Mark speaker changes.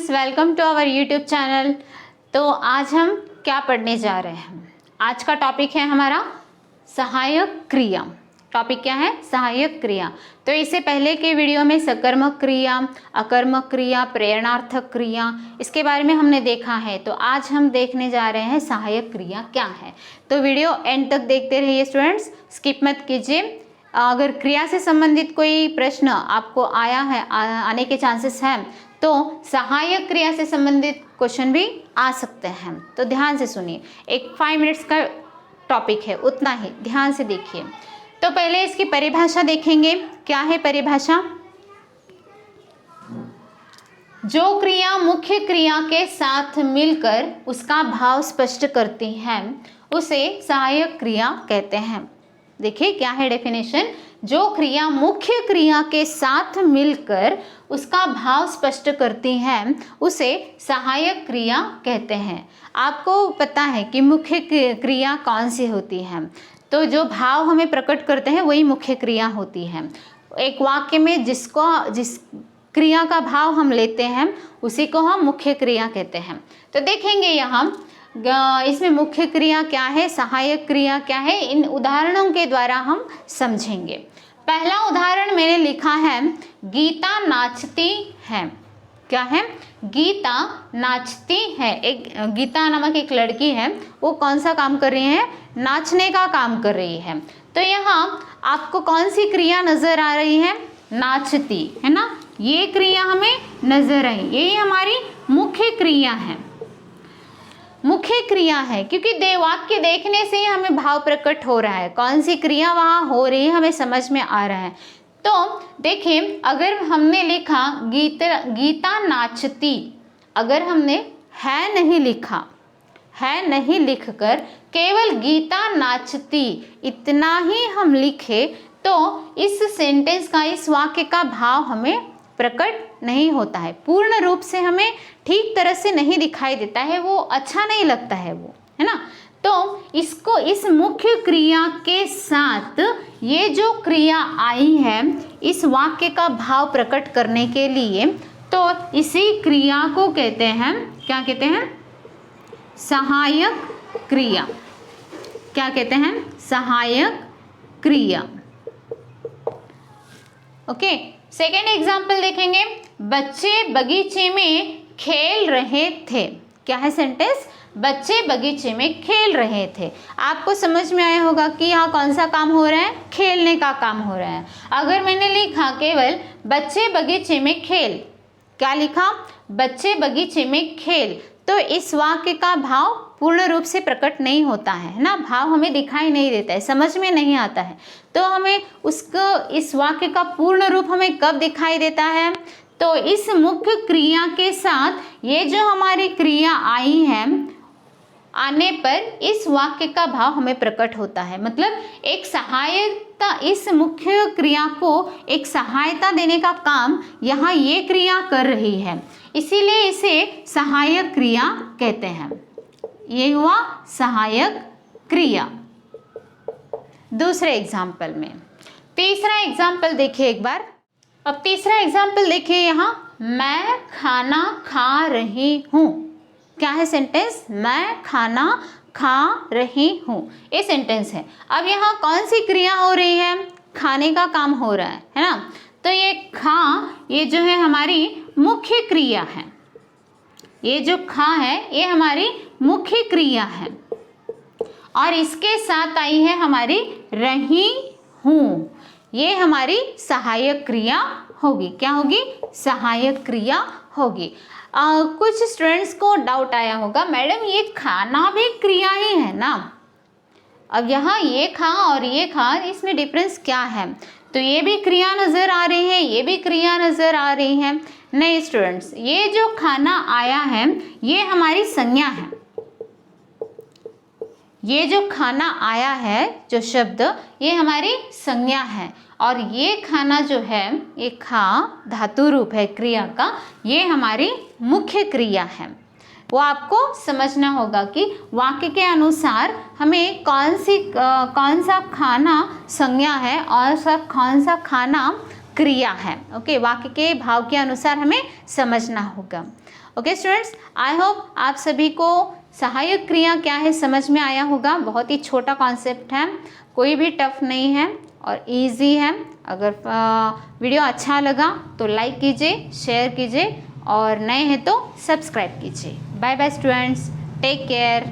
Speaker 1: Friends, welcome to our YouTube channel. तो आज हम क्या पढ़ने जा रहे हैं? आज का टॉपिक है हमारा सहायक क्रिया। टॉपिक क्या है? सहायक क्रिया। तो इससे पहले के वीडियो में सकर्मक क्रिया, अकर्मक क्रिया, प्रेरणार्थक क्रिया, इसके बारे में हमने देखा है। तो आज हम देखने जा रहे हैं सहायक क्रिया क्या है। तो वीडियो एंड तक देखते रहिए स्टूडेंट्स, स्किप मत कीजिए। अगर क्रिया से संबंधित कोई प्रश्न आपको आया है, आने के चांसेस हैं, तो सहायक क्रिया से संबंधित क्वेश्चन भी आ सकते हैं। तो ध्यान से सुनिए, एक 5 मिनट्स का टॉपिक है, उतना ही ध्यान से देखिए। तो पहले इसकी परिभाषा देखेंगे। क्या है परिभाषा? जो क्रिया मुख्य क्रिया के साथ मिलकर उसका भाव स्पष्ट करती है उसे सहायक क्रिया कहते हैं। देखिए क्या है डेफिनेशन। जो क्रिया मुख्य क्रिया के साथ मिलकर उसका भाव स्पष्ट करती है उसे सहायक क्रिया कहते हैं। आपको पता है कि मुख्य क्रिया कौन सी होती है? तो जो भाव हमें प्रकट करते हैं वही मुख्य क्रिया होती है। एक वाक्य में जिस क्रिया का भाव हम लेते हैं उसी को हम मुख्य क्रिया कहते हैं। तो देखेंगे यहाँ इसमें मुख्य क्रिया क्या है, सहायक क्रिया क्या है, इन उदाहरणों के द्वारा हम समझेंगे। पहला उदाहरण मैंने लिखा है, गीता नाचती है। क्या है? गीता नाचती है। एक गीता नामक एक लड़की है, वो कौन सा काम कर रही है? नाचने का काम कर रही है। तो यहाँ आपको कौन सी क्रिया नजर आ रही है? नाचती, है ना? ये क्रिया हमें नजर आई, ये हमारी मुख्य क्रिया है। मुख्य क्रिया है क्योंकि वाक्य देखने से ही हमें भाव प्रकट हो रहा है, कौन सी क्रिया वहाँ हो रही है हमें समझ में आ रहा है। तो देखिए, अगर हमने लिखा गीता नाचती, अगर हमने है नहीं लिखा, है नहीं लिखकर केवल गीता नाचती इतना ही हम लिखे तो इस सेंटेंस का, इस वाक्य का भाव हमें प्रकट नहीं होता है, पूर्ण रूप से हमें ठीक तरह से नहीं दिखाई देता है, वो अच्छा नहीं लगता है वो, है ना? तो इसको, इस मुख्य क्रिया के साथ ये जो क्रिया आई है इस वाक्य का भाव प्रकट करने के लिए, तो इसी क्रिया को कहते हैं, क्या कहते हैं? सहायक क्रिया। क्या कहते हैं? सहायक क्रिया। ओके, सेकेंड एग्जाम्पल देखेंगे। बच्चे बगीचे में खेल रहे थे। क्या है सेंटेंस? बच्चे बगीचे में खेल रहे थे। आपको समझ में आया होगा कि यहाँ कौन सा काम हो रहा है? खेलने का काम हो रहा है। अगर मैंने लिखा केवल बच्चे बगीचे में खेल, क्या लिखा? बच्चे बगीचे में खेल, तो इस वाक्य का भाव पूर्ण रूप से प्रकट नहीं होता है ना? भाव हमें दिखाई नहीं देता है, समझ में नहीं आता है। तो हमें उसको, इस वाक्य का पूर्ण रूप हमें कब दिखाई देता है? तो इस मुख्य क्रिया के साथ ये जो हमारी क्रिया आई है, आने पर इस वाक्य का भाव हमें प्रकट होता है। मतलब एक सहायता, इस मुख्य क्रिया को एक सहायता देने का काम यहाँ ये क्रिया कर रही है, इसीलिए इसे सहायक क्रिया कहते हैं। ये हुआ सहायक क्रिया। दूसरे एग्जाम्पल में, तीसरा एग्जाम्पल देखिए एक बार। अब तीसरा एग्जाम्पल देखिए यहाँ, मैं खाना खा रही हूँ। क्या है सेंटेंस? मैं खाना खा रही हूँ, ये सेंटेंस है। अब यहाँ कौन सी क्रिया हो रही है? खाने का काम हो रहा है ना? तो ये ये जो है हमारी मुख्य क्रिया है। ये जो खा है ये हमारी मुख्य क्रिया है, और इसके साथ आई है हमारी रही हूँ, ये हमारी सहायक क्रिया होगी। क्या होगी? सहायक क्रिया होगी। कुछ स्टूडेंट्स को डाउट आया होगा, मैडम ये खाना भी क्रिया ही है ना? अब यहाँ ये खा और ये खा, इसमें डिफरेंस क्या है? तो ये भी क्रिया नजर आ रही है, ये भी क्रिया नजर आ रही है। नहीं स्टूडेंट्स, ये जो खाना आया है ये हमारी संज्ञा है। ये जो खाना आया है, जो शब्द, ये हमारी संज्ञा है, और ये खाना जो है, ये खा धातु रूप है क्रिया का, ये हमारी मुख्य क्रिया है। वो आपको समझना होगा कि वाक्य के अनुसार हमें कौन सा खाना संज्ञा है और कौन सा खाना क्रिया है। ओके, वाक्य के भाव के अनुसार हमें समझना होगा। ओके स्टूडेंट्स, आई होप आप सभी को सहायक क्रिया क्या है समझ में आया होगा। बहुत ही छोटा कॉन्सेप्ट है, कोई भी टफ नहीं है और इजी है। अगर वीडियो अच्छा लगा तो लाइक कीजिए, शेयर कीजिए और नए हैं तो सब्सक्राइब कीजिए। Bye bye students, take care.